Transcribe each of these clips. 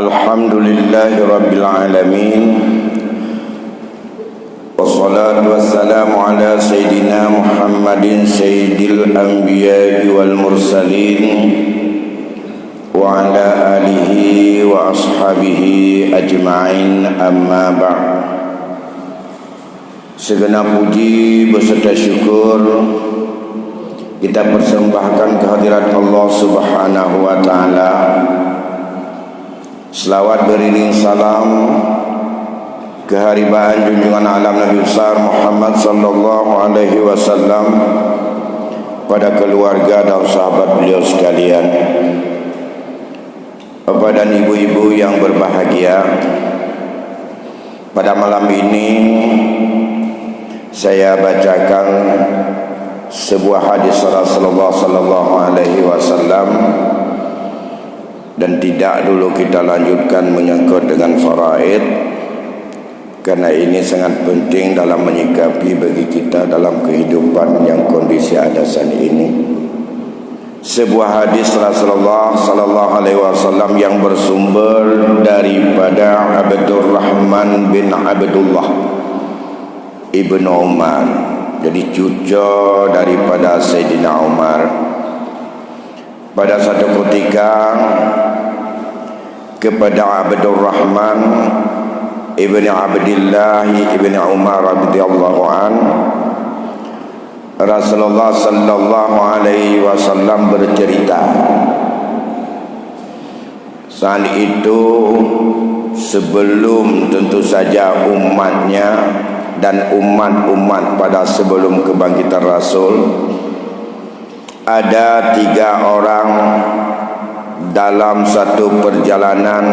Alhamdulillahi Rabbil Alamin. Wassalatu wassalamu ala Sayyidina Muhammadin Sayyidil Anbiya'i wal Mursalin wa ala alihi wa ashabihi ajma'in, amma ba'd. Segenap puji beserta syukur kita persembahkan kehadirat Allah Subhanahu wa ta'ala. Selawat beriring salam keharibaan junjungan alam Nabi besar Muhammad sallallahu alaihi wasallam pada keluarga dan sahabat beliau sekalian. Bapak dan ibu-ibu yang berbahagia, pada malam ini saya bacakan sebuah hadis Rasulullah sallallahu alaihi wasallam, dan tidak dulu kita lanjutkan menyangkut dengan faraid, karena ini sangat penting dalam menyikapi bagi kita dalam kehidupan yang kondisi adasan ini. Sebuah hadis Rasulullah sallallahu alaihi wasallam yang bersumber daripada Abdurrahman bin Abdullah ibnu Umar, jadi cucu daripada Sayyidina Umar. Pada satu ketika kepada Abdurrahman ibni Abdillah ibni Umar radhiyallahu an, Rasulullah sallallahu alaihi wasallam bercerita. Saat itu sebelum tentu saja umatnya dan umat-umat pada sebelum kebangkitan Rasul, ada 3 orang dalam satu perjalanan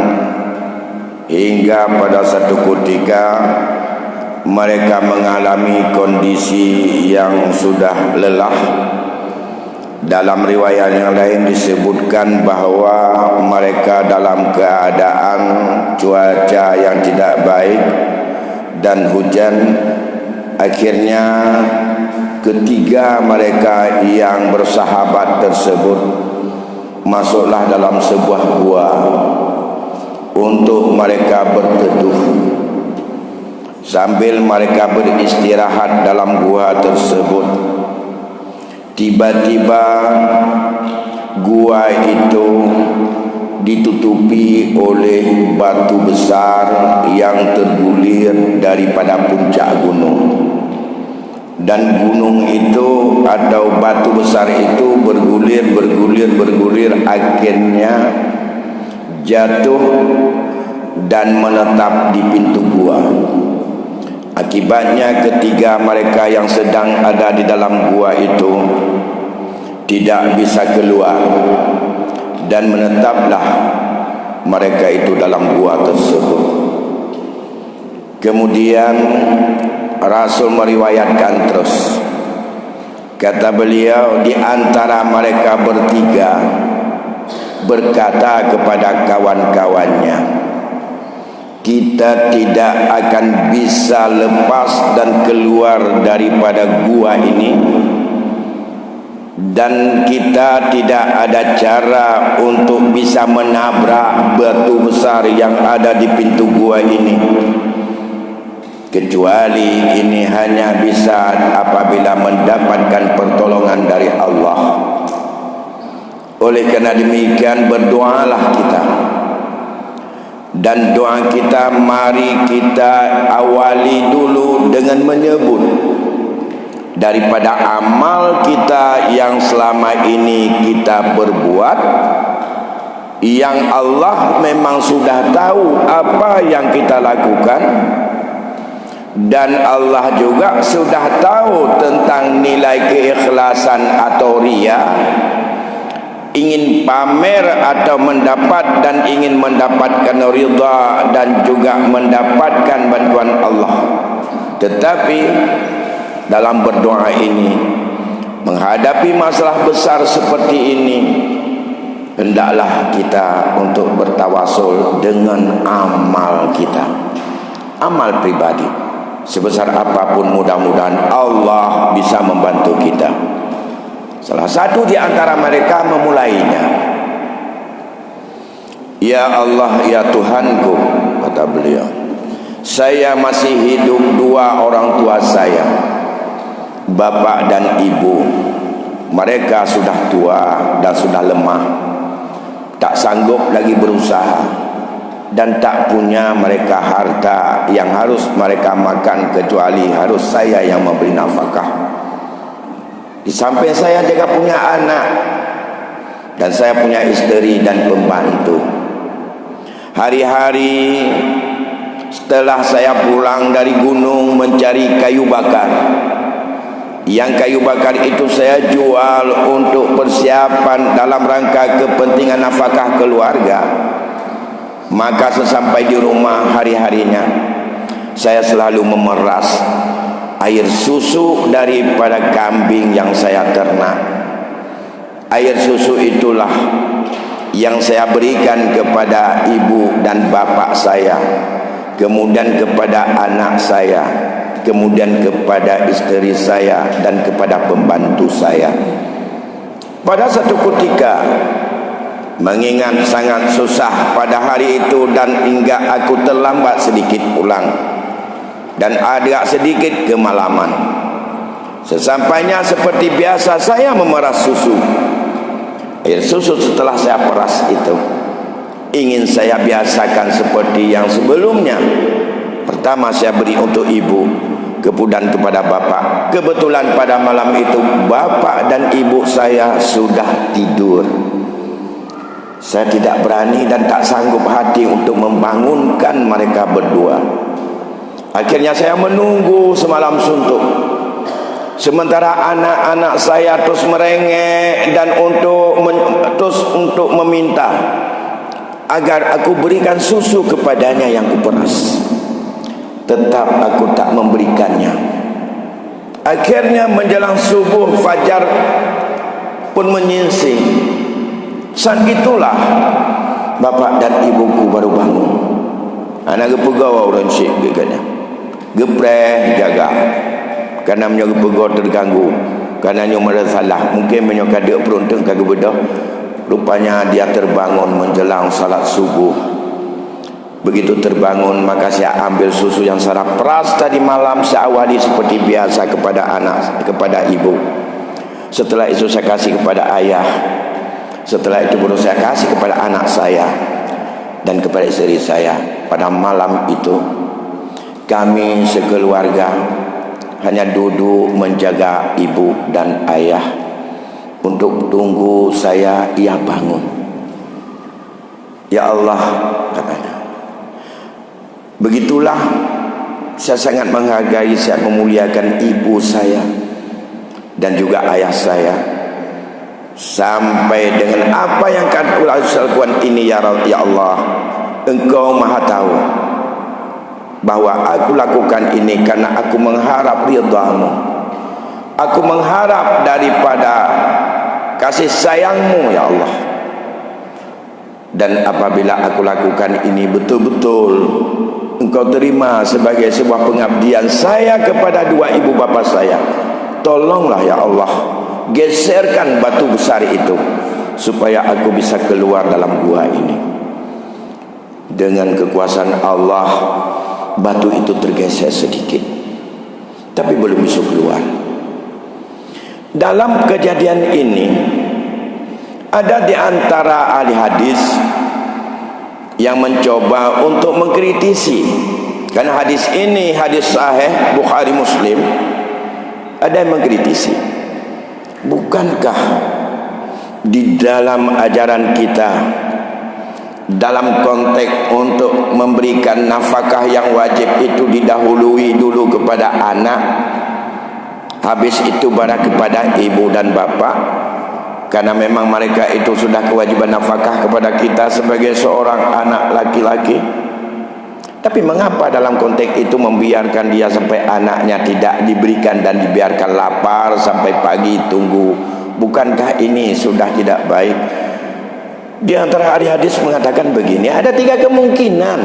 hingga pada satu ketika mereka mengalami kondisi yang sudah lelah. Dalam riwayat yang lain disebutkan bahawa mereka dalam keadaan cuaca yang tidak baik dan hujan. Akhirnya ketiga mereka yang bersahabat tersebut masuklah dalam sebuah gua untuk mereka berteduh. Sambil mereka beristirahat dalam gua tersebut, tiba-tiba gua itu ditutupi oleh batu besar yang tergulir daripada puncak gunung. Dan gunung itu atau batu besar itu bergulir, akhirnya jatuh dan menetap di pintu gua. Akibatnya ketiga mereka yang sedang ada di dalam gua itu tidak bisa keluar, dan menetaplah mereka itu dalam gua tersebut. Kemudian Rasul meriwayatkan terus, kata beliau, di antara mereka bertiga berkata kepada kawan-kawannya, kita tidak akan bisa lepas dan keluar daripada gua ini, dan kita tidak ada cara untuk bisa menabrak batu besar yang ada di pintu gua ini, kecuali ini hanya bisa apabila mendapatkan pertolongan dari Allah. Oleh kerana demikian, berdoalah kita, dan doa kita mari kita awali dulu dengan menyebut daripada amal kita yang selama ini kita berbuat, yang Allah memang sudah tahu apa yang kita lakukan, dan Allah juga sudah tahu tentang nilai keikhlasan atau riya, ingin pamer atau mendapat dan ingin mendapatkan ridha dan juga mendapatkan bantuan Allah. Tetapi dalam berdoa ini, menghadapi masalah besar seperti ini, hendaklah kita untuk bertawasul dengan amal kita, amal pribadi. Sebesar apapun, mudah-mudahan Allah bisa membantu kita. Salah satu di antara mereka memulainya. Ya Allah, ya Tuhanku, kata beliau, saya masih hidup dua orang tua saya, bapak dan ibu. Mereka sudah tua dan sudah lemah, tak sanggup lagi berusaha, dan tak punya mereka harta yang harus mereka makan, kecuali harus saya yang memberi nafkah. Di samping saya juga punya anak, dan saya punya istri dan pembantu. Hari-hari setelah saya pulang dari gunung mencari kayu bakar, yang kayu bakar itu saya jual untuk persiapan dalam rangka kepentingan nafkah keluarga. Maka sesampai di rumah hari-harinya saya selalu memeras air susu daripada kambing yang saya ternak. Air susu itulah yang saya berikan kepada ibu dan bapak saya, kemudian kepada anak saya, kemudian kepada istri saya, dan kepada pembantu saya. Pada satu ketika, mengingat sangat susah pada hari itu, dan hingga aku terlambat sedikit pulang dan agak sedikit kemalaman. Sesampainya seperti biasa saya memeras susu. Air susu setelah saya peras itu ingin saya biasakan seperti yang sebelumnya. Pertama saya beri untuk ibu, kemudian kepada bapak. Kebetulan pada malam itu bapak dan ibu saya sudah tidur. Saya tidak berani dan tak sanggup hati untuk membangunkan mereka berdua. Akhirnya saya menunggu semalam suntuk, sementara anak-anak saya terus merengek dan terus untuk meminta agar aku berikan susu kepadanya yang kuperas. Tetap aku tak memberikannya. Akhirnya menjelang subuh, fajar pun menyingsing. Saat itulah bapak dan ibuku baru bangun. Anak gepegau orang syik katanya. Gepreh jaga. Karena menyoga pegau terganggu. Karena nyo salah. Mungkin menyoga dia peruntung kagak bedah. Rupanya dia terbangun menjelang salat subuh. Begitu terbangun, maka saya ambil susu yang saya peras tadi malam, saya awali seperti biasa kepada anak, kepada ibu. Setelah itu saya kasih kepada ayah. Setelah itu baru saya kasih kepada anak saya dan kepada istri saya. Pada malam itu kami sekeluarga hanya duduk menjaga ibu dan ayah untuk tunggu saya ia bangun. Ya Allah, katanya, begitulah saya sangat menghargai, saya memuliakan ibu saya dan juga ayah saya, sampai dengan apa yang akan lakukan ini. Ya Allah, Engkau maha tahu bahwa aku lakukan ini karena aku mengharap ridha-Mu. Aku mengharap daripada kasih sayang-Mu, ya Allah. Dan apabila aku lakukan ini betul-betul Engkau terima sebagai sebuah pengabdian saya kepada dua ibu bapa saya, tolonglah ya Allah, geserkan batu besar itu supaya aku bisa keluar dalam gua ini. Dengan kekuasaan Allah, batu itu tergeser sedikit, tapi belum bisa keluar. Dalam kejadian ini ada di antara ahli hadis yang mencoba untuk mengkritisi, karena hadis ini hadis sahih Bukhari Muslim. Ada yang mengkritisi, bukankah di dalam ajaran kita dalam konteks untuk memberikan nafkah yang wajib itu didahului dulu kepada anak, habis itu baru kepada ibu dan bapak, karena memang mereka itu sudah kewajiban nafkah kepada kita sebagai seorang anak laki-laki. Tapi mengapa dalam konteks itu membiarkan dia sampai anaknya tidak diberikan dan dibiarkan lapar sampai pagi tunggu? Bukankah ini sudah tidak baik? Di antara ahli hadis mengatakan begini, ada tiga kemungkinan.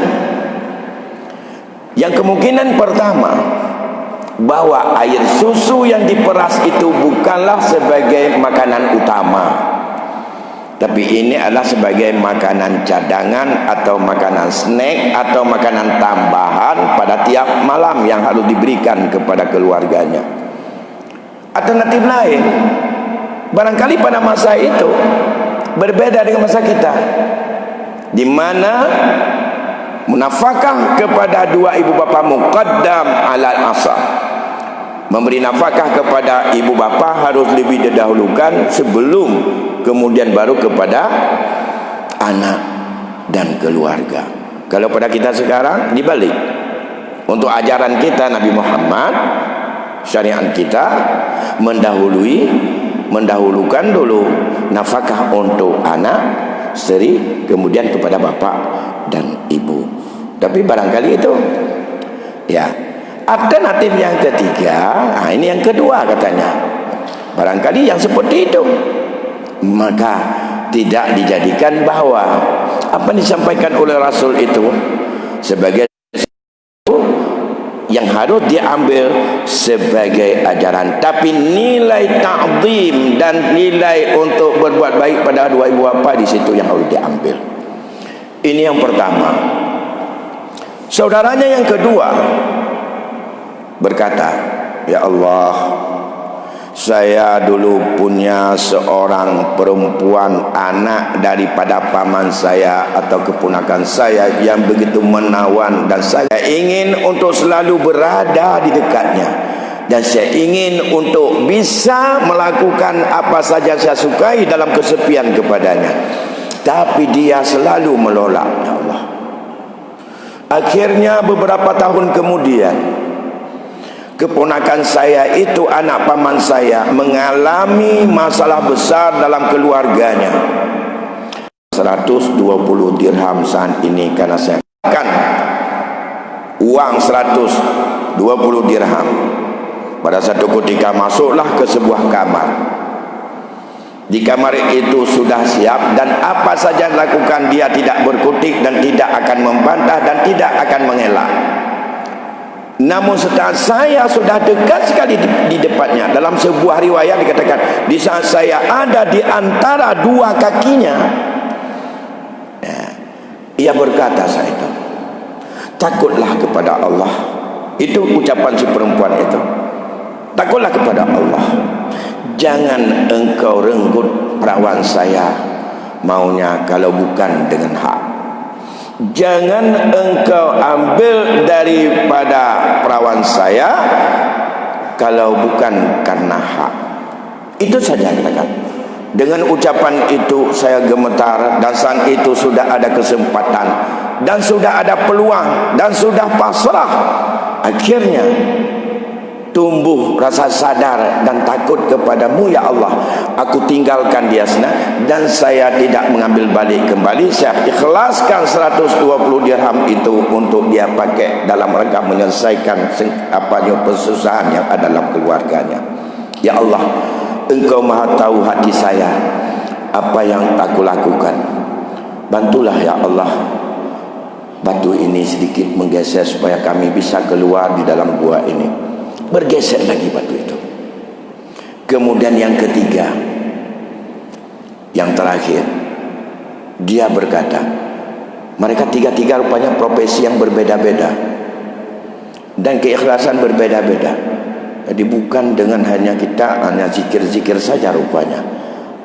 Yang kemungkinan pertama, bahwa air susu yang diperas itu bukanlah sebagai makanan utama, Tapi ini adalah sebagai makanan cadangan atau makanan snack atau makanan tambahan pada tiap malam yang harus diberikan kepada keluarganya. Alternatif lain, barangkali pada masa itu berbeda dengan masa kita, di mana menafkah kepada dua ibu bapa muqaddam alal asah. Memberi nafkah kepada ibu bapa harus lebih didahulukan sebelum kemudian baru kepada anak dan keluarga. Kalau pada kita sekarang dibalik. Untuk ajaran kita Nabi Muhammad, syariat kita mendahulukan dulu nafkah untuk anak, istri, kemudian kepada bapak dan ibu. Tapi barangkali itu ya. Alternatif yang ketiga, ini yang kedua katanya, barangkali yang seperti itu, maka tidak dijadikan bahwa apa yang disampaikan oleh Rasul itu sebagai yang harus diambil sebagai ajaran, tapi nilai ta'zim dan nilai untuk berbuat baik pada dua ibu bapa di situ yang harus diambil. Ini yang pertama. Saudaranya yang kedua berkata, ya Allah, saya dulu punya seorang perempuan anak daripada paman saya atau keponakan saya yang begitu menawan, dan saya ingin untuk selalu berada di dekatnya, dan saya ingin untuk bisa melakukan apa saja saya sukai dalam kesepian kepadanya, tapi dia selalu menolak. Ya Allah, akhirnya beberapa tahun kemudian keponakan saya itu, anak paman saya, mengalami masalah besar dalam keluarganya. 120 dirham saat ini, karena saya akan uang 120 dirham. Pada satu ketika masuklah ke sebuah kamar. Di kamar itu sudah siap, dan apa saja lakukan dia tidak berkutik dan tidak akan membantah dan tidak akan mengelak. Namun setelah saya sudah dekat sekali di depannya, dalam sebuah riwayat dikatakan di saat saya ada di antara dua kakinya, ia berkata, saya itu takutlah kepada Allah. Itu ucapan si perempuan itu, takutlah kepada Allah, jangan engkau renggut perawan saya maunya kalau bukan dengan hak. Jangan engkau ambil daripada perawan saya kalau bukan karena hak. Itu saja katakan. Dengan ucapan itu saya gemetar, dan saat itu sudah ada kesempatan dan sudah ada peluang dan sudah pasrah. Akhirnya tumbuh rasa sadar dan takut kepadamu, ya Allah. Aku tinggalkan dia sana, dan saya tidak mengambil balik kembali. Saya ikhlaskan 120 dirham itu untuk dia pakai dalam rangka menyelesaikan persusahan yang ada dalam keluarganya. Ya Allah, Engkau maha tahu hati saya, apa yang aku lakukan. Bantulah ya Allah, batu ini sedikit menggeser supaya kami bisa keluar di dalam gua ini. Bergeser lagi batu itu. Kemudian yang ketiga, yang terakhir, dia berkata, mereka tiga-tiga rupanya profesi yang berbeda-beda dan keikhlasan berbeda-beda. Jadi bukan dengan hanya kita hanya zikir-zikir saja rupanya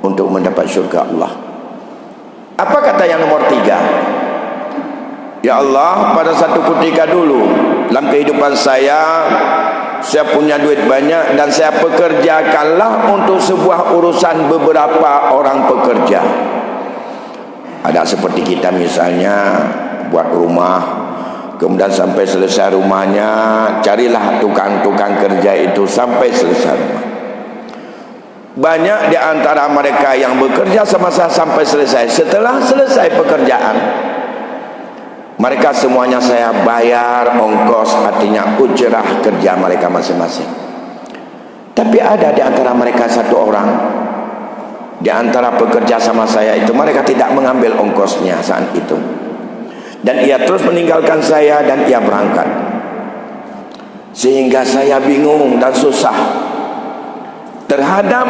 untuk mendapat syurga Allah. Apa kata yang nomor tiga? Ya Allah, pada satu ketika dulu dalam kehidupan saya punya duit banyak, dan saya pekerjakanlah untuk sebuah urusan beberapa orang pekerja. Ada seperti kita misalnya buat rumah, kemudian sampai selesai rumahnya carilah tukang-tukang kerja itu sampai selesai rumah. Banyak di antara mereka yang bekerja sama saya sampai selesai. Setelah selesai pekerjaan, mereka semuanya saya bayar ongkos, artinya ujrah kerja mereka masing-masing. Tapi ada di antara mereka satu orang, di antara pekerja sama saya itu, mereka tidak mengambil ongkosnya saat itu, dan ia terus meninggalkan saya dan ia berangkat. Sehingga saya bingung dan susah terhadap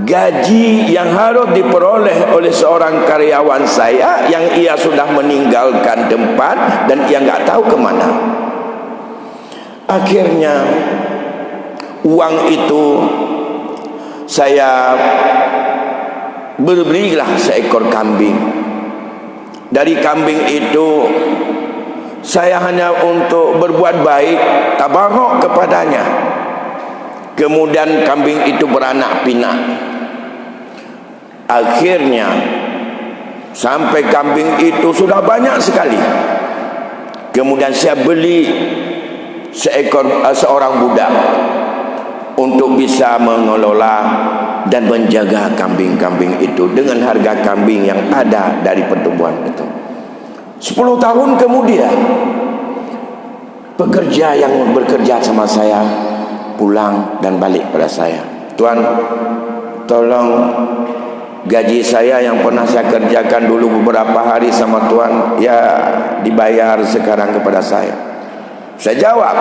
gaji yang harus diperoleh oleh seorang karyawan saya yang ia sudah meninggalkan tempat dan ia nggak tahu kemana. Akhirnya uang itu saya belilah seekor kambing. Dari kambing itu saya hanya untuk berbuat baik, tabarruk kepadanya. Kemudian kambing itu beranak pinak. Akhirnya sampai kambing itu sudah banyak sekali. Kemudian saya beli seorang budak untuk bisa mengelola dan menjaga kambing-kambing itu dengan harga kambing yang ada dari pertumbuhan itu. 10 tahun kemudian, pekerja yang bekerja sama saya pulang dan balik pada saya. Tuan, tolong gaji saya yang pernah saya kerjakan dulu beberapa hari sama Tuan, ya dibayar sekarang kepada saya. Saya jawab,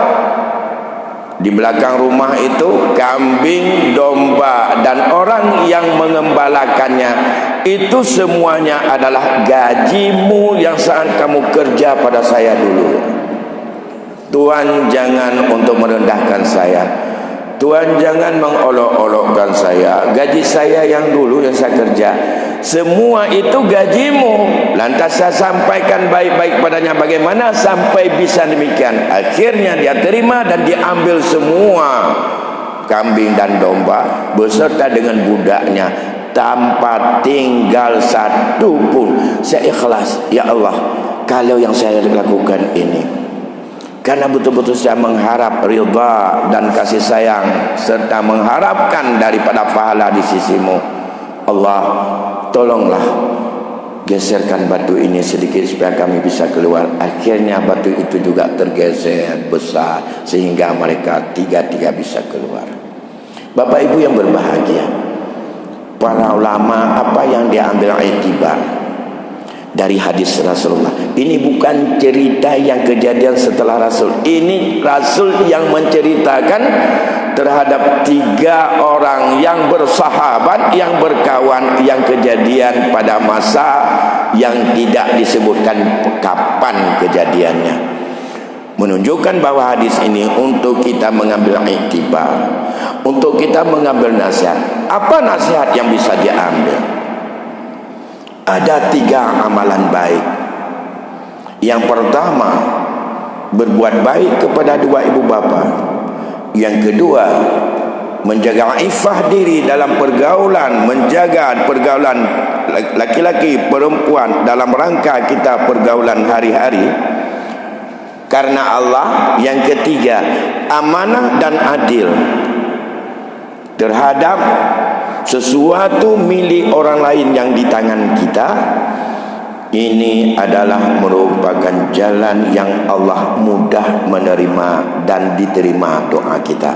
di belakang rumah itu kambing, domba dan orang yang mengembalakannya itu semuanya adalah gajimu yang saat kamu kerja pada saya dulu. Tuan jangan untuk merendahkan saya, Tuan jangan mengolok-olokkan saya. Gaji saya yang dulu yang saya kerja, semua itu gajimu. Lantas saya sampaikan baik-baik padanya bagaimana sampai bisa demikian. Akhirnya dia terima dan dia ambil semua kambing dan domba beserta dengan budaknya tanpa tinggal satu pun. Saya ikhlas, ya Allah, kalau yang saya lakukan ini karena betul-betul saya mengharap ridha dan kasih sayang serta mengharapkan daripada pahala di sisimu. Allah, tolonglah geserkan batu ini sedikit supaya kami bisa keluar. Akhirnya batu itu juga tergeser besar sehingga mereka tiga-tiga bisa keluar. Bapak Ibu yang berbahagia, para ulama apa yang diambil iktibar dari hadis Rasulullah? Ini bukan cerita yang kejadian setelah Rasul. Ini Rasul yang menceritakan terhadap 3 orang yang bersahabat, yang berkawan, yang kejadian pada masa yang tidak disebutkan kapan kejadiannya. Menunjukkan bahwa hadis ini untuk kita mengambil iktibar, untuk kita mengambil nasihat. Apa nasihat yang bisa diambil? Ada 3 amalan baik. Yang pertama, berbuat baik kepada 2 ibu bapa. Yang kedua, menjaga iffah diri dalam pergaulan, menjaga pergaulan laki-laki perempuan dalam rangka kita pergaulan hari-hari karena Allah. Yang ketiga, amanah dan adil terhadap sesuatu milik orang lain yang di tangan kita. Ini adalah merupakan jalan yang Allah mudah menerima dan diterima doa kita.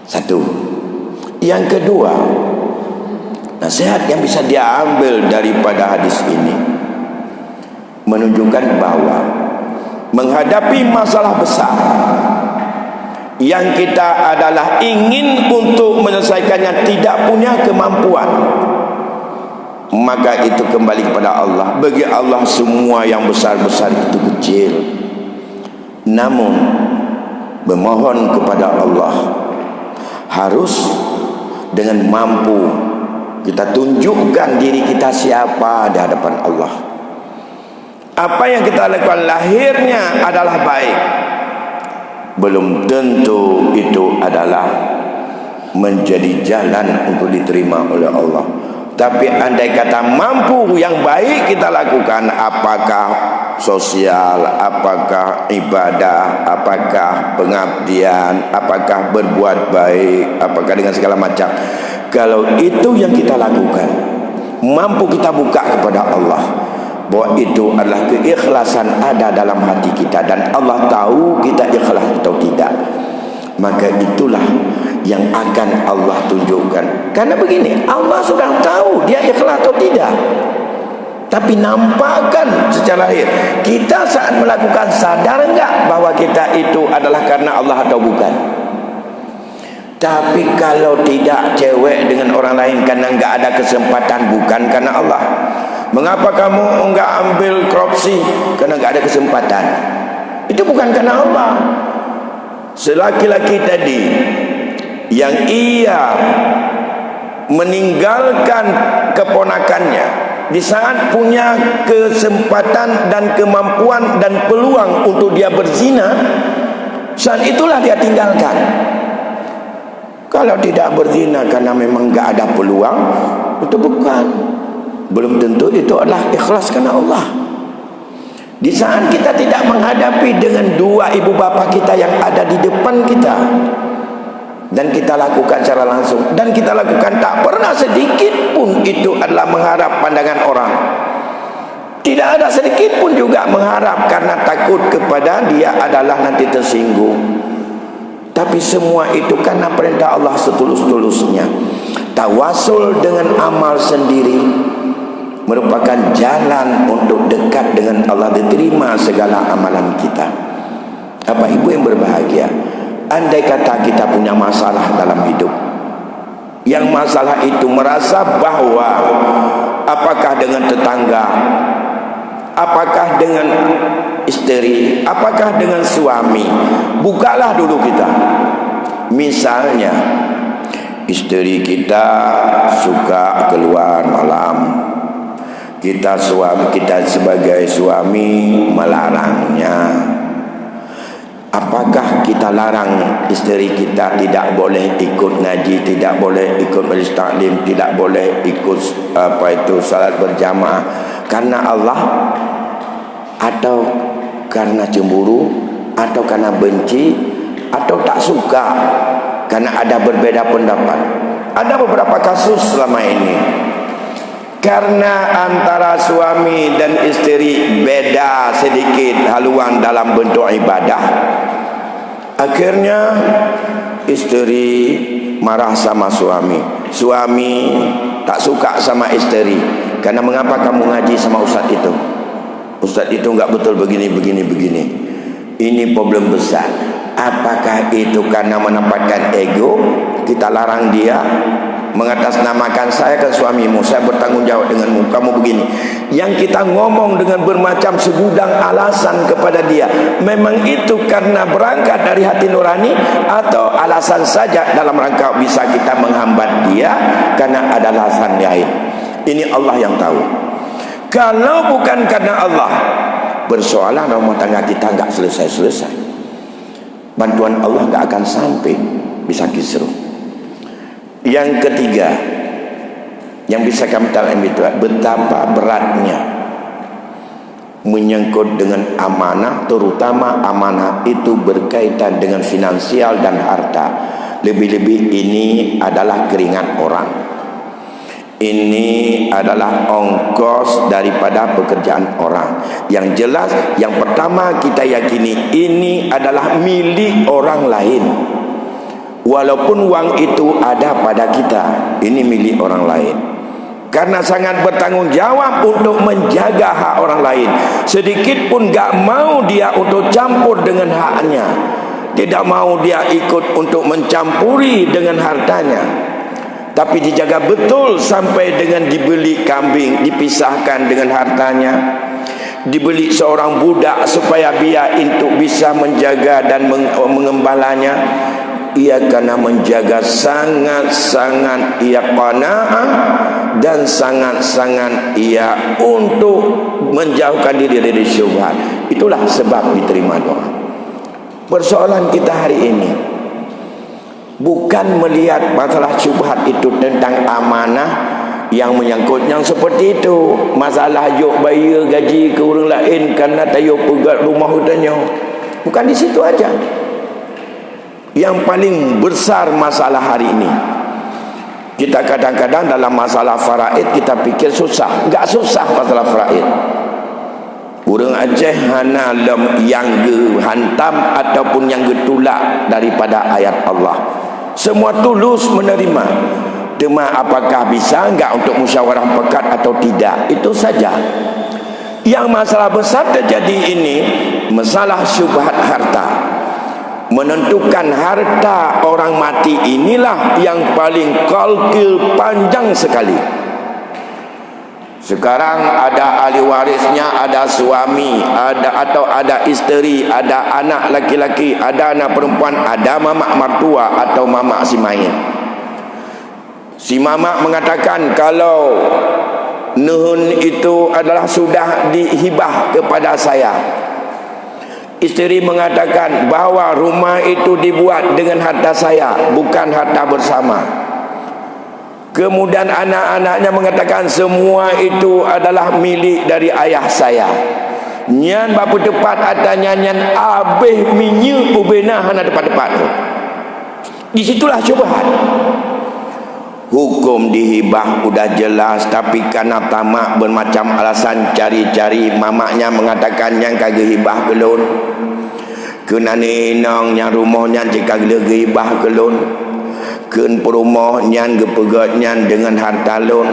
1. Yang kedua, nasihat yang bisa diambil daripada hadis ini menunjukkan bahwa menghadapi masalah besar yang kita adalah ingin untuk menyelesaikannya tidak punya kemampuan, maka itu kembali kepada Allah. Bagi Allah semua yang besar-besar itu kecil. Namun memohon kepada Allah harus dengan mampu kita tunjukkan diri kita siapa di hadapan Allah. Apa yang kita lakukan lahirnya adalah baik, belum tentu itu adalah menjadi jalan untuk diterima oleh Allah. Tapi andai kata mampu yang baik kita lakukan, apakah sosial, apakah ibadah, apakah pengabdian, apakah berbuat baik, apakah dengan segala macam, kalau itu yang kita lakukan, mampu kita buka kepada Allah bahwa itu adalah keikhlasan ada dalam hati kita dan Allah tahu kita ikhlas atau tidak, maka itulah yang akan Allah tunjukkan. Karena begini, Allah sudah tahu dia ikhlas atau tidak, tapi nampakkan secara lahir. Kita saat melakukan sadar enggak bahwa kita itu adalah karena Allah atau bukan? Tapi kalau tidak cewek dengan orang lain karena enggak ada kesempatan, bukan karena Allah. Mengapa kamu enggak ambil korupsi? Karena enggak ada kesempatan. Itu bukan karena Allah. Selaki-laki tadi yang ia meninggalkan keponakannya di saat punya kesempatan dan kemampuan dan peluang untuk dia berzina, saat itulah dia tinggalkan. Kalau tidak berzina karena memang enggak ada peluang, itu bukan. Belum tentu itu adalah ikhlas karena Allah. Di saat kita tidak menghadapi dengan dua ibu bapa kita yang ada di depan kita, dan kita lakukan secara langsung, dan kita lakukan tak pernah sedikit pun itu adalah mengharap pandangan orang. Tidak ada sedikit pun juga mengharap karena takut kepada dia adalah nanti tersinggung. Tapi semua itu karena perintah Allah setulus-tulusnya. Tawasul dengan amal sendiri merupakan jalan untuk dekat dengan Allah, diterima segala amalan kita. Apa ibu yang berbahagia, andai kata kita punya masalah dalam hidup, yang masalah itu merasa bahwa apakah dengan tetangga, apakah dengan istri, apakah dengan suami, bukalah dulu kita. Misalnya istri kita suka keluar malam, kita sebagai suami melarangnya. Apakah kita larang istri kita tidak boleh ikut ngaji, tidak boleh ikut majlis taklim, tidak boleh ikut salat berjamaah karena Allah, atau karena cemburu, atau karena benci, atau tak suka karena ada berbeda pendapat? Ada beberapa kasus selama ini karena antara suami dan istri beda sedikit haluan dalam bentuk ibadah. Akhirnya istri marah sama suami, suami tak suka sama istri karena mengapa kamu ngaji sama ustaz itu? Ustaz itu enggak betul begini. Ini problem besar. Apakah itu karena menempatkan ego? Kita larang dia, mengatasnamakan saya kan suamimu, saya bertanggung jawab denganmu, kamu begini. Yang kita ngomong dengan bermacam segudang alasan kepada dia, memang itu karena berangkat dari hati nurani, atau alasan saja dalam rangka bisa kita menghambat dia karena ada alasan lain. Ini Allah yang tahu. Kalau bukan karena Allah, persoalan rumah tangga kita enggak selesai-selesai. Bantuan Allah enggak akan sampai, bisa kisruh. Yang ketiga yang bisa kami tahu betapa beratnya menyangkut dengan amanah, terutama amanah itu berkaitan dengan finansial dan harta. Lebih-lebih ini adalah keringat orang, ini adalah ongkos daripada pekerjaan orang. Yang jelas, yang pertama kita yakini ini adalah milik orang lain. Walaupun uang itu ada pada kita, ini milik orang lain. Karena sangat bertanggung jawab untuk menjaga hak orang lain. Sedikit pun gak mau dia untuk campur dengan haknya. Tidak mau dia ikut untuk mencampuri dengan hartanya. Tapi dijaga betul sampai dengan dibeli kambing, dipisahkan dengan hartanya. Dibeli seorang budak supaya dia untuk bisa menjaga dan mengembalanya. Ia karena menjaga sangat-sangat ia qanaah dan sangat-sangat ia untuk menjauhkan diri dari syubhat. Itulah sebab diterima doa. Persoalan kita hari ini bukan melihat masalah syubhat itu tentang amanah yang menyangkut yang seperti itu, masalah yuk bayar gaji ke orang lain karena tayo pegat rumah hutannya. Bukan di situ aja. Yang paling besar masalah hari ini, kita kadang-kadang dalam masalah faraid kita pikir susah. Enggak susah masalah faraid. Urang Aceh hana yang hantam ataupun yang getulak daripada ayat Allah. Semua tulus menerima. Cuma apakah bisa enggak untuk musyawarah pekat atau tidak, itu saja. Yang masalah besar terjadi ini masalah syubhat harta. menentukan harta orang mati inilah yang paling kalkil panjang sekali. Sekarang ada ahli warisnya, ada suami, ada isteri, ada anak laki-laki, ada anak perempuan, ada mamak mertua atau mamak si mayit. Si mamak mengatakan kalau nuhun itu adalah sudah dihibah kepada saya. Isteri mengatakan bahawa rumah itu dibuat dengan harta saya, bukan harta bersama. Kemudian anak-anaknya mengatakan semua itu adalah milik dari ayah saya. Nyan bapa tepat adanya nyan abih minyak ubena hana tepat-tepat. Di situlah syubhat. Hukum dihibah udah jelas, tapi karena tamak bermacam alasan cari-cari, mamaknya mengatakan yang kagak hibah kelon. Kena nenong yang rumahnya jika hibah kelon. Ken perumah nyan gepegat nyan dengan harta lon.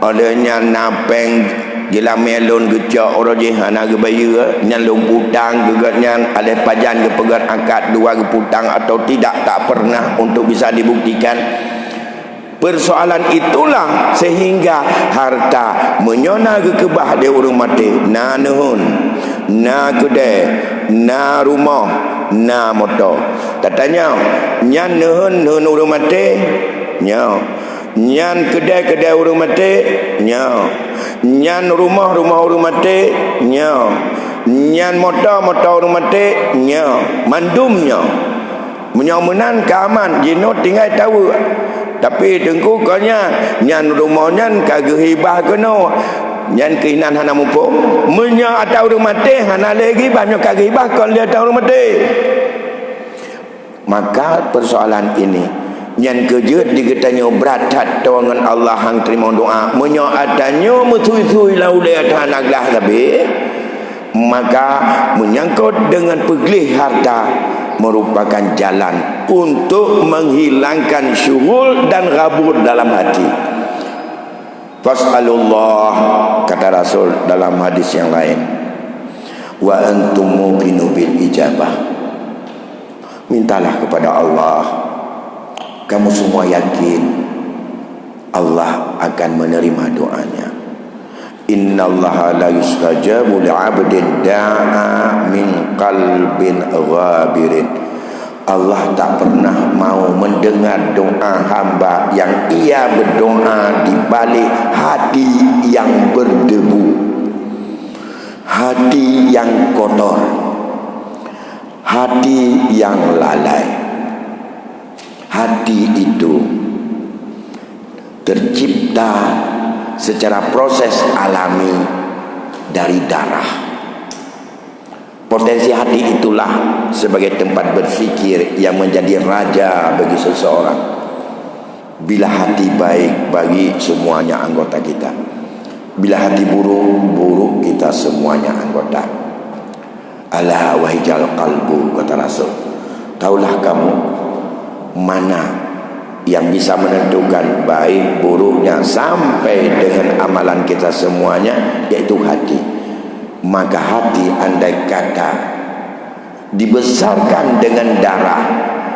Adanya napeng jela melon gecak orojih hana gebaya nyan lom putang gegat nyan alih pajan gepegat angkat dua geputang atau tidak tak pernah untuk bisa dibuktikan. Persoalan itulah sehingga harta menyona kebah dia urang mati. Na nuhun, na kedai, na rumah, na motor. Katanya nyan nuhun urang mati, nya. Nyan kedai urang mati, nya. Nyan rumah urang mati, nya. Nyan motor urang mati, nya. Mandumnya. Menyamunan keaman jino tinggal tahu. Tapi tengku kanya nyan rumahnya kagak hibah kena nyan keinan hana mupo menya atau rumah teh hana lagi banyak kagak hibah kalau dia tahu rumah teh. Maka persoalan ini nyan kejut digetanya berat dengan Allah hang terima doa menya adanya mutui-tui laulai hana lah lebih. Maka menyangkut dengan peglih harta merupakan jalan untuk menghilangkan syuhul dan ghabur dalam hati. Fas'alullah, kata Rasul dalam hadis yang lain, wa antum muqinu bil ijabah. Mintalah kepada Allah, kamu semua yakin Allah akan menerima doanya. Innallaha la yustajabu li'abdin da'a min qalbin ghabirin. Allah tak pernah mau mendengar doa hamba yang ia berdoa di balik hati yang berdebu, hati yang kotor, hati yang lalai. Hati itu tercipta secara proses alami dari darah. Potensi hati itulah sebagai tempat berfikir yang menjadi raja bagi seseorang. Bila hati baik bagi semuanya anggota kita, bila hati buruk, buruk kita semuanya anggota. Ala wahijal qalbu, kata Rasul. Taulah kamu mana yang bisa menentukan baik buruknya sampai dengan amalan kita semuanya, yaitu hati. Maka hati andai kata dibesarkan dengan darah,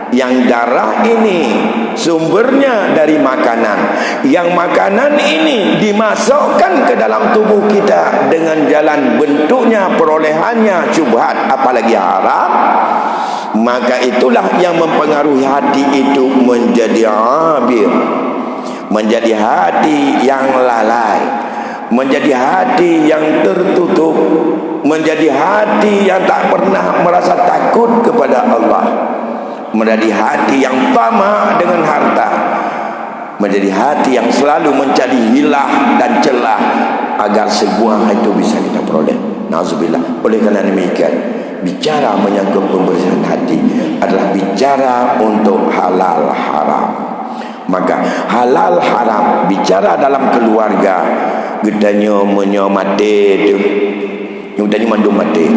yang darah ini sumbernya dari makanan, yang makanan ini dimasukkan ke dalam tubuh kita dengan jalan bentuknya perolehannya syubhat apalagi haram, maka itulah yang mempengaruhi hati itu menjadi abir, menjadi hati yang lalai, menjadi hati yang tertutup, menjadi hati yang tak pernah merasa takut kepada Allah, menjadi hati yang tamak dengan harta, menjadi hati yang selalu mencari hilah dan celah agar sebuah itu bisa kita peroleh. Nauzubillah. Oleh kerana demikian, bicara menyangkut pembersihan hati adalah bicara untuk halal haram. Maka halal haram bicara dalam keluarga, gedanya menyomate tu, gedanya mandum mati.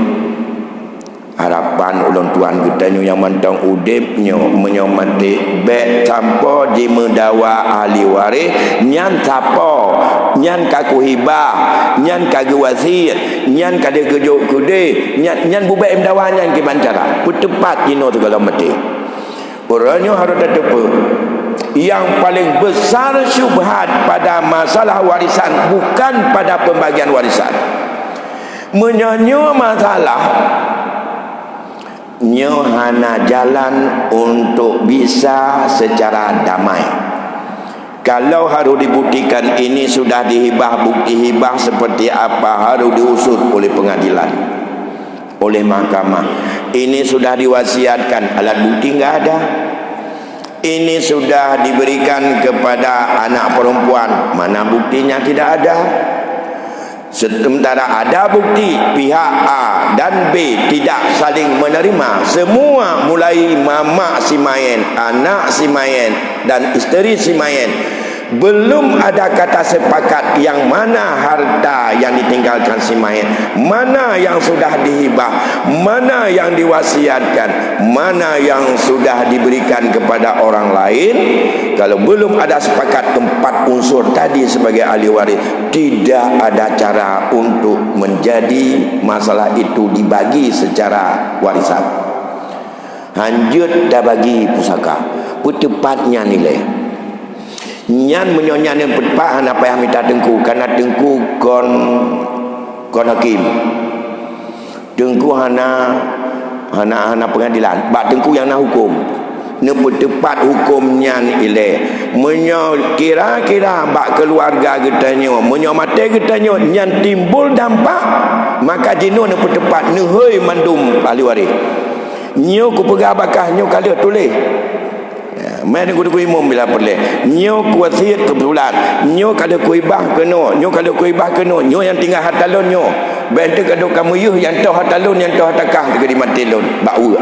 harapan ulun tuan kita yang mantang udipnya menyomati bek tanpa di mendawa ahli waris nyan tapo nyan kaku hibah nyan kagu wazir nyan kada gejuk kude nyan bubek mendawa nyan ke bancara tepat dino tu kalau mati orangnya harus terdepa. Yang paling besar syubhat pada masalah warisan bukan pada pembagian warisan, menyanyi masalah hana jalan untuk bisa secara damai. Kalau harus dibuktikan ini sudah dihibah, bukti hibah seperti apa harus diusut oleh pengadilan, oleh mahkamah. Ini sudah diwasiatkan, alat bukti enggak ada. Ini sudah diberikan kepada anak perempuan, mana buktinya tidak ada. Sementara ada bukti pihak A dan B tidak saling menerima. Semua mulai mama si Mayen, anak si Mayen dan isteri si Mayen belum ada kata sepakat yang mana harta yang ditinggalkan si Mayen, mana yang sudah dihibah, mana yang diwasiatkan, mana yang sudah diberikan kepada orang lain. Kalau belum ada sepakat empat unsur tadi sebagai ahli waris, tidak ada cara untuk menjadi masalah itu dibagi secara warisan. Hanjut dah bagi pusaka, tepatnya nilai nyan menyonya yang pepat apa yang minta tengku, karena tengku kon hakim, tengku hana pengadilan, bak tengku yang nak hukum ne tepat hukumnya ile menyo kira-kira bak keluarga getanyo menyo mate getanyo nyan timbul dampak, maka jino ne tepat ne hei mandum ahli waris nyo ku pegah bakah nyo kali tulis mana kudu imam bila perle nyo kuasiat kebetulan nyo kada kuibah keno nyo kada kuibah keno nyo yang tinggal hatalon nyo bente kada kamu yuh yang tahu hatalon yang tahu hatakah dekat di matilon bau.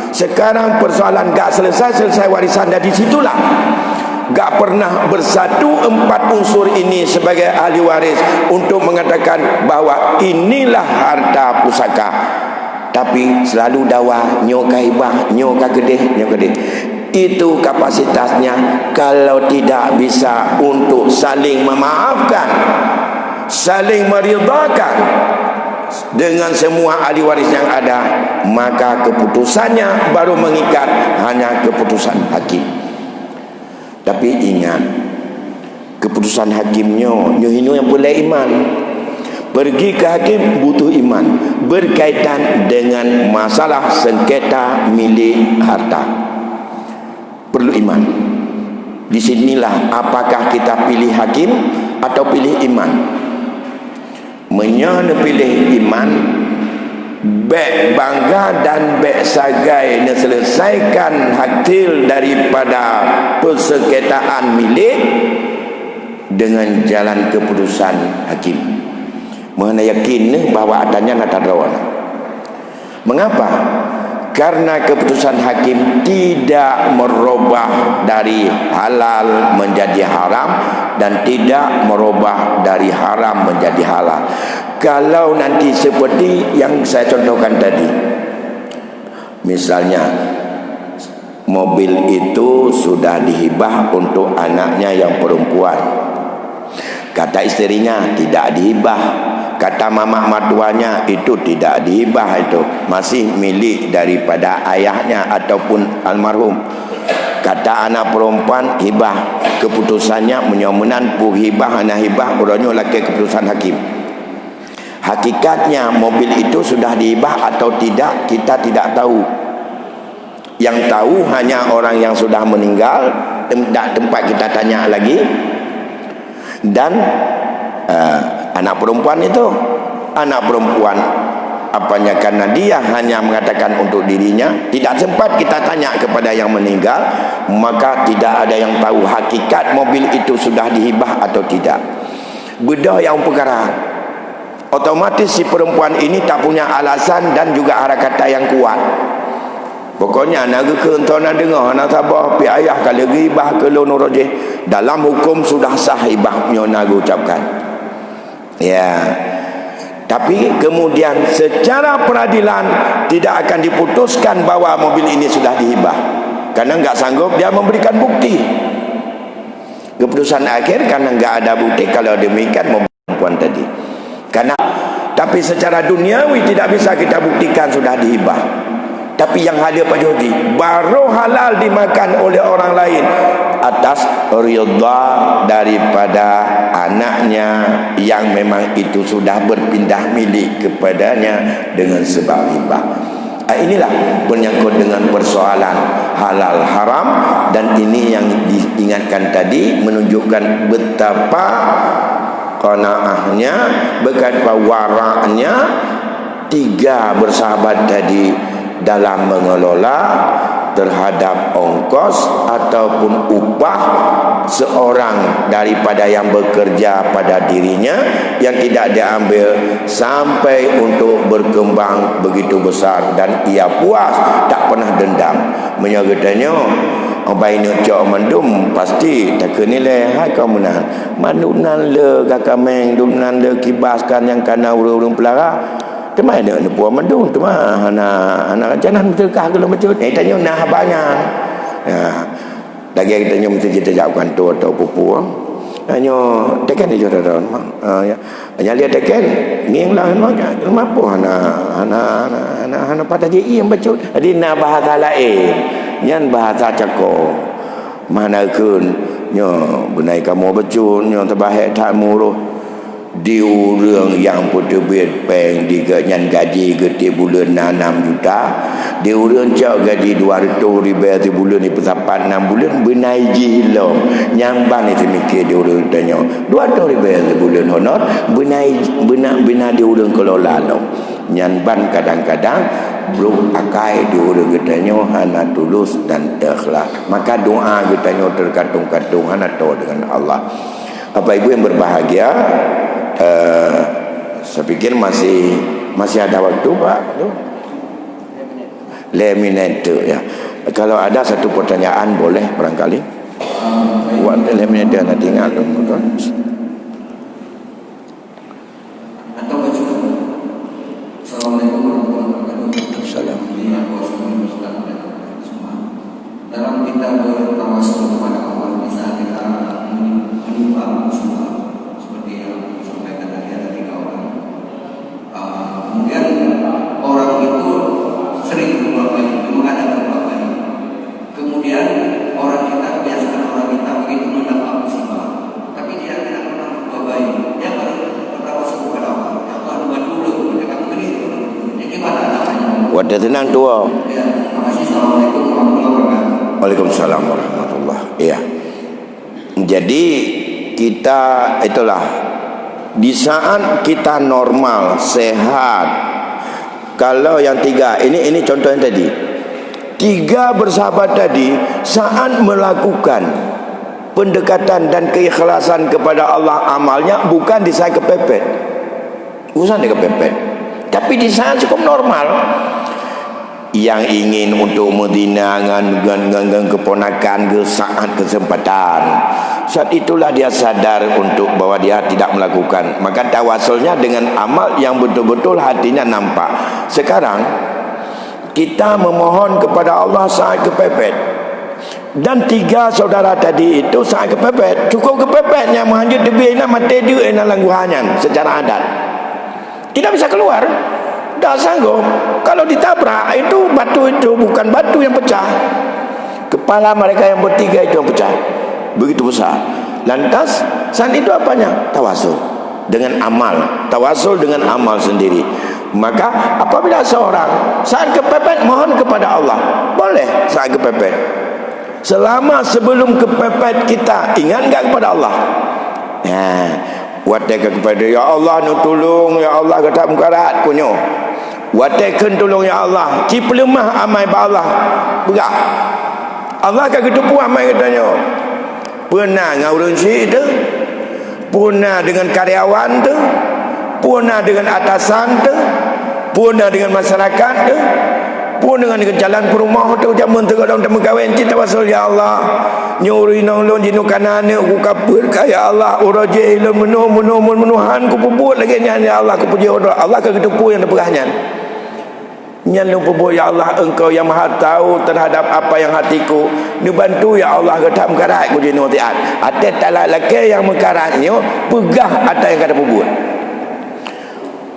Sekarang persoalan gak selesai warisan dari situlah gak pernah bersatu empat unsur ini sebagai ahli waris untuk mengatakan bahwa inilah harta pusaka, tapi selalu dakwah nyo kaibah nyo kagedeh nyo kedeh. Itu kapasitasnya. Kalau tidak bisa untuk saling memaafkan, saling meridhakan dengan semua ahli waris yang ada, maka keputusannya baru mengikat hanya keputusan hakim. Tapi ingat, keputusan hakimnya nyohino yang boleh iman. Pergi ke hakim butuh iman berkaitan dengan masalah sengketa milik harta. Perlu iman. Di sinilah apakah kita pilih hakim atau pilih iman. Menyana pilih iman, bek bangga dan bek sagai selesaikan hasil daripada persengketaan milik dengan jalan keputusan hakim. Mana yakin bahawa adanya natarawan. Mengapa? Karena keputusan hakim tidak merubah dari halal menjadi haram dan tidak merubah dari haram menjadi halal. Kalau nanti seperti yang saya contohkan tadi, misalnya mobil itu sudah dihibah untuk anaknya yang perempuan, kata istrinya tidak dihibah, kata mama mertuanya itu tidak dihibah, itu masih milik daripada ayahnya ataupun almarhum. Kata anak perempuan hibah, keputusannya menyomenan pu hibah anak hibah orangnya laki keputusan hakim. Hakikatnya mobil itu sudah dihibah atau tidak kita tidak tahu. Yang tahu hanya orang yang sudah meninggal, tempat kita tanya lagi, dan anak perempuan itu, anak perempuan apanya, karena dia hanya mengatakan untuk dirinya, tidak sempat kita tanya kepada yang meninggal, maka tidak ada yang tahu hakikat mobil itu sudah dihibah atau tidak. Bedah yang perkara, otomatis si perempuan ini tak punya alasan dan juga arah kata yang kuat. Pokoknya naga ke entona dengar anak tabah pi ayah kalau hibah ke lono rojeh, dalam hukum sudah sah hibahnya naga ucapkan. Ya, Tapi kemudian secara peradilan tidak akan diputuskan bahawa mobil ini sudah dihibah, karena enggak sanggup dia memberikan bukti. Keputusan akhir karena enggak ada bukti, kalau demikian mobil perempuan tadi. Karena tapi secara duniawi tidak bisa kita buktikan sudah dihibah. Tapi yang hadir Pak Jodi, baru halal dimakan oleh orang lain atas ridha daripada anaknya yang memang itu sudah berpindah milik kepadanya dengan sebab hibah. Inilah menyangkut dengan persoalan halal haram, dan ini yang diingatkan tadi menunjukkan betapa qanaahnya, betapa waraknya tiga bersahabat tadi dalam mengelola terhadap ongkos ataupun upah seorang daripada yang bekerja pada dirinya yang tidak diambil sampai untuk berkembang begitu besar, dan ia puas, tak pernah dendam. Menyagatanya Obai nak cok mandum pasti tak kenilai hai kau menang. Manunan le kakameng dunan le kibaskan yang kana urung pelara. Temai nak ni puan mandum tu mah anak jangan betul kah kalau macam ni tanya nah banyak. Ya. Lagi kita tanya mesti kita jawabkan tu atau pupu. Hanya tekan dia dah ya. Hanya dia tekan nging lah rumah apa anak pada dia yang baca. Jadi nak bahasa lain. Nyan bahasa cako mana kun nyo benai kamu becu nyo terbahak tak muruh diu reung yang putu bet peng di nyan gaji gede bulan 6 juta diu reung cak gaji 200 ribu ti bulan ni pesapat 6 bulan benai jilom nyambang ni mikir diu reung tanya 200 ribu ti bulan honor benai bina diu reung kelola lo nyan ban kadang-kadang belum akai diurang getanya hana tulus dan ikhlas. Maka doa getanya tergantung-gantung hana to dengan Allah. Bapak Ibu yang berbahagia, saya pikir masih ada waktu Pak. 5 minit ya. Kalau ada satu pertanyaan boleh barangkali. Buat 5 minit dia nak tinggal dulu. Assalamualaikum warahmatullahi wabarakatuh. Salam. Dalam kita bertawasul kepada Allah, bisa kita menimbang semua seperti yang disampaikan tadi ada 3 orang. Kemudian orang itu sering berbuat baik, memang ada berbuat baik. Kemudian orang kita kebiasaan orang kita begitu mendapat musibah, tapi dia tidak pernah berbuat baik. Dia baru bertawasul kepada Allah. Ya Allah, bantu dulu, mereka begitu. Wadah tenang tua. Ya, terima kasih. Assalamualaikum warahmatullahi wabarakatuh. Waalaikumsalam warahmatullahi. Iya. Jadi kita itulah di saat kita normal, sehat. Kalau yang 3 ini contoh yang tadi. 3 bersahabat tadi saat melakukan pendekatan dan keikhlasan kepada Allah, amalnya bukan di saat kepepet. Bukan dia kepepet. Tapi di sana cukup normal. Yang ingin untuk Medina dengan keponakan ke saat kesempatan, saat itulah dia sadar untuk bahwa dia tidak melakukan, maka tawasulnya dengan amal yang betul-betul hatinya nampak. Sekarang kita memohon kepada Allah saat kepepet, dan 3 saudara tadi itu saat kepepet, cukup kepepetnya menghanjut debina mati dia langguhannya secara adat. Tidak bisa keluar, tak sanggup. Kalau ditabrak itu batu itu bukan batu yang pecah, kepala mereka yang bertiga itu yang pecah, begitu besar. Lantas saat itu apanya? Tawasul dengan amal, tawasul dengan amal sendiri. Maka apabila seorang saat kepepet mohon kepada Allah, boleh saat kepepet. Selama sebelum kepepet kita ingat enggak kepada Allah? Nah, watakan kepada ya Allah nu tolong, ya Allah kata mukarat kunyo. Watakan tolong ya Allah, ci pelemah amai ba Allah. Berat. Allah akan ketupu amai katanya. Pernah ngau rensi tu, pernah dengan karyawan tu, pernah dengan atasan tu, pernah dengan masyarakat tu, pun dengan jalan perumah tu, jamun tu kalau temu kahwin kita tawasul ya Allah. nyuri nolong jinu kanane ku kapur kaya Allah uraje ilmu menuhan ku pubut lagi nyan ya Allah ku puji Allah ke ketupu yang deperahnya nyan lu pubut ya Allah engkau yang maha tahu terhadap apa yang hatiku ni bantu ya Allah ke tak mekarat ku jinu tiat ada talak laki yang mekaratnya pegah ada yang kata pubut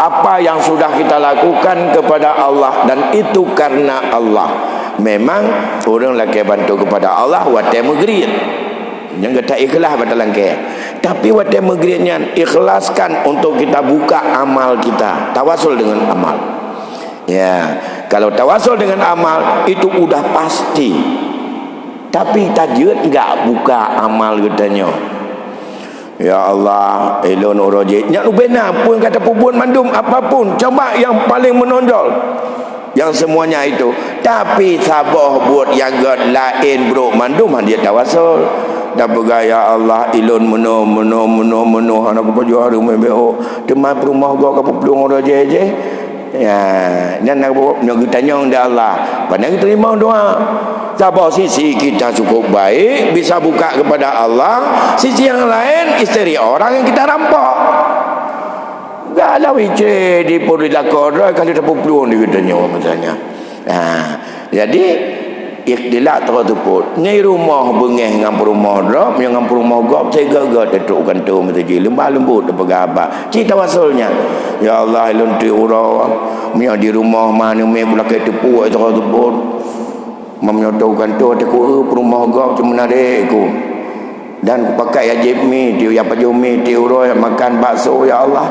apa yang sudah kita lakukan kepada Allah dan itu karena Allah. Memang orang laki bantu kepada Allah wate megrit. Yang kata ikhlas pada laki. Tapi wate megritnya ikhlaskan untuk kita buka amal kita. Tawasul dengan amal. Ya, kalau tawasul dengan amal itu udah pasti. Tapi tajud enggak buka amal katanya. Ya Allah, elon urojik. Nyak lu benar pun kata pubun mandum apapun. Coba yang paling menonjol. Yang semuanya itu. Tapi sabar buat yang god lain bro mandum dia tawasul. Dan bergaya Allah elon meno. Anak baju hari membeo. Tempat rumah gua kapu pelung urojik je. Ya, dan nak tanya unda Allah. Pandang terima doa. Sabar sisi kita cukup baik, bisa buka kepada Allah. Sisi yang lain isteri orang yang kita rampok. Galau ice di pori lakor kali dah pelung dia tanya misalnya. Jadi ikhtilaf tersebut ni rumah bengeh dengan rumah drop dengan rumah gop tega-tega tetukkan tu mesti lembah lembut bergabar cerita wasulnya ya Allah lonti ura mia di rumah mana me pula ke tepu tersebut menyotaukan tu aku rumah gop cuma nareku dan aku pakai ajib mi dia apa jumi dia ura makan bakso ya Allah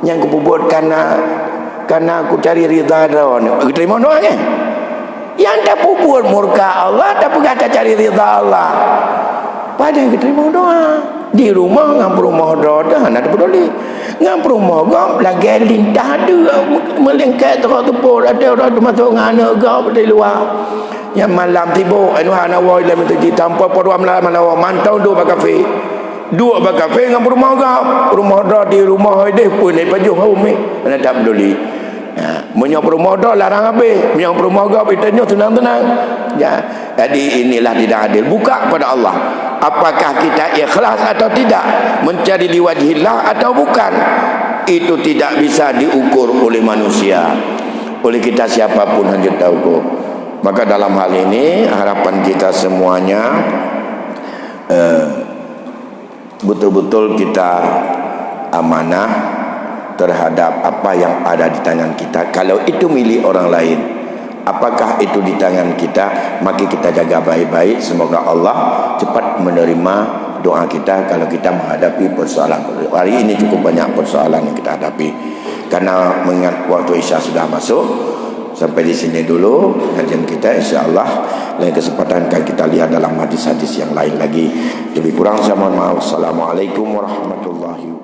yang aku buat karena aku cari ridha dah ni terima doa kan yang tak pupur murka Allah tak kata cari ridha Allah pada yang terima doa di rumah ngam rumah doa nak peduli ngam rumah gam lagi lintah ada melengket terus tepur ada orang masuk ngana gam dari luar yang malam tiba anu ana woi dalam tu tanpa perlu malam mantau dua kafe ngam rumah gam rumah doa di rumah dia pun ni baju umi ana tak peduli. Menyok rumah larang habis, menyok rumah ditanya tenang-tenang. Ya, jadi inilah tidak adil. Buka kepada Allah. Apakah kita ikhlas atau tidak? Mencari liwajhillah atau bukan? Itu tidak bisa diukur oleh manusia. Oleh kita siapapun hanya tahu. Maka dalam hal ini harapan kita semuanya betul-betul kita amanah terhadap apa yang ada di tangan kita. Kalau itu milik orang lain, apakah itu di tangan kita, maka kita jaga baik-baik. Semoga Allah cepat menerima doa kita kalau kita menghadapi persoalan. Hari ini cukup banyak persoalan yang kita hadapi. Karena mengingat waktu Isya sudah masuk, sampai di sini dulu kajian kita. InsyaAllah lain kesempatan akan kita lihat dalam hadis-hadis yang lain lagi. Lebih kurang saya mohon maaf. Assalamualaikum warahmatullahi wabarakatuh.